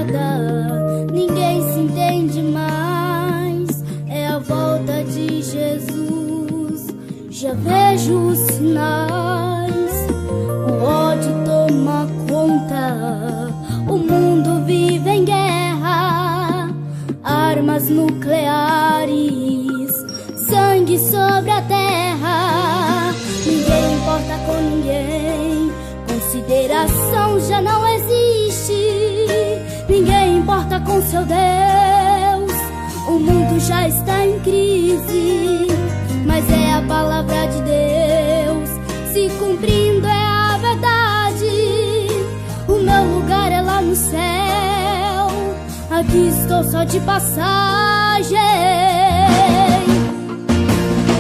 morada, ninguém se entende mais. É a volta de Jesus, já vejo os sinais. O ódio toma conta, o mundo vive em guerra. Armas nucleares, sangue sobre a terra. Ninguém importa com ninguém, consideração já não existe. Ninguém importa com seu Deus, o mundo já está em crise. Mas é a palavra de Deus se cumprindo, é a verdade. O meu lugar é lá no céu, aqui estou só de passagem.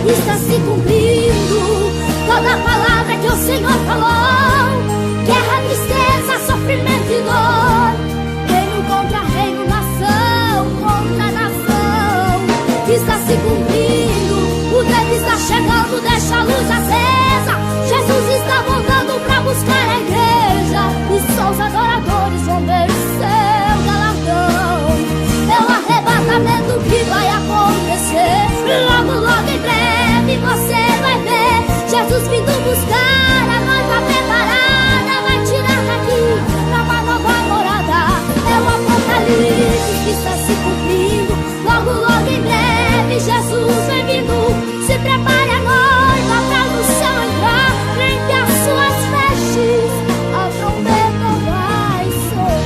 Está se cumprindo toda a palavra que o Senhor falou. Guerra, tristeza, sofrimento e dor, reino contra reino, nação contra nação. Está se cumprindo, o tempo está chegando, deixa a luz acesa. Jesus está voltando para buscar a igreja, e só os adoradores vão ver o seu galardão. É o arrebatamento que vai acontecer, logo, logo em breve você vai ver Jesus vindo buscar a noiva preparada. Vai tirar daqui pra uma nova morada. É o apocalipse que está se cumprindo, logo, logo em breve Jesus vem vindo. Se prepare a noiva pra no céu entrar, limpe as suas vestes, a trombeta vai soar.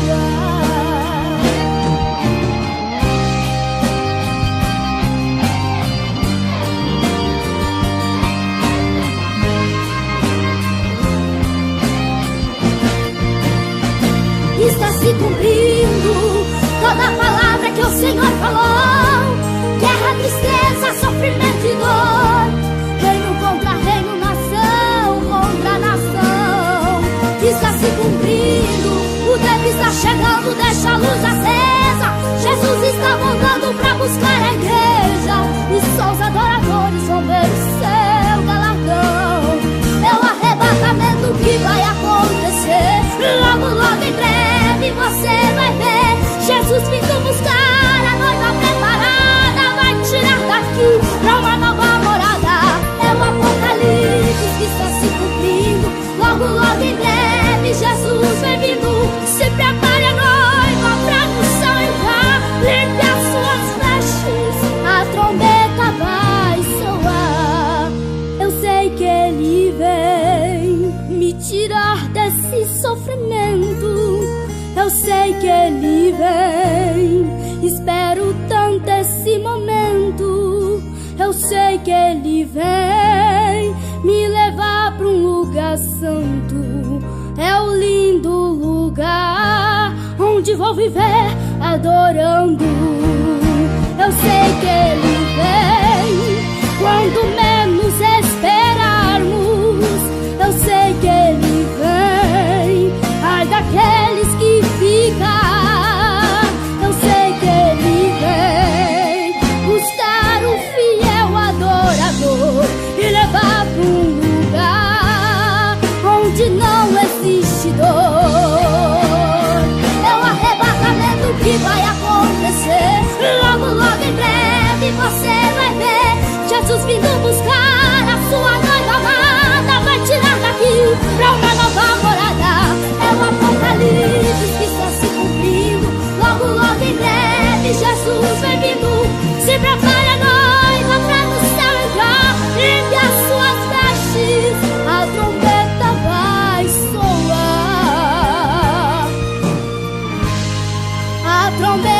Está se cumprindo toda a palavra que o Senhor falou. Guerra, tristeza, sofrimento e dor, reino contra reino, nação contra nação. Está se cumprindo, o tempo está chegando, deixa a luz acesa. Jesus está voltando para buscar a igreja, e só os adoradores vão ver o seu galardão. É o arrebatamento que vai acontecer, logo, logo em breve você vai ver Jesus vindo buscar a noiva preparada. Vai tirar daqui pra uma nova morada. É o apocalipse que está se cumprindo, logo, logo em breve Jesus vem vindo. Se prepare a noiva pra no céu entrar, limpe as suas vestes, a trombeta vai soar. Eu sei que Ele vem me tirar desse sofrimento. Eu sei que Ele vem, espero tanto esse momento. Eu sei que Ele vem me levar pra um lugar santo. É o lindo lugar onde vou viver adorando. Eu sei que Ele vem quando menos esperarmos. Eu sei que Ele vem, ai daqueles que ficam. Eu sei que Ele vem buscar o fiel adorador e levar para um lugar onde não existe dor. É o arrebatamento que vai acontecer, logo, logo em breve você vai ver Jesus vindo buscar a sua noiva amada. Vai tirar daqui pra uma nova morada. É o apocalipse que está se cumprindo, logo, logo em breve Jesus vem vindo. Se prepare a noiva pra no céu entrar, limpe as suas vestes, a trombeta vai soar. A trombeta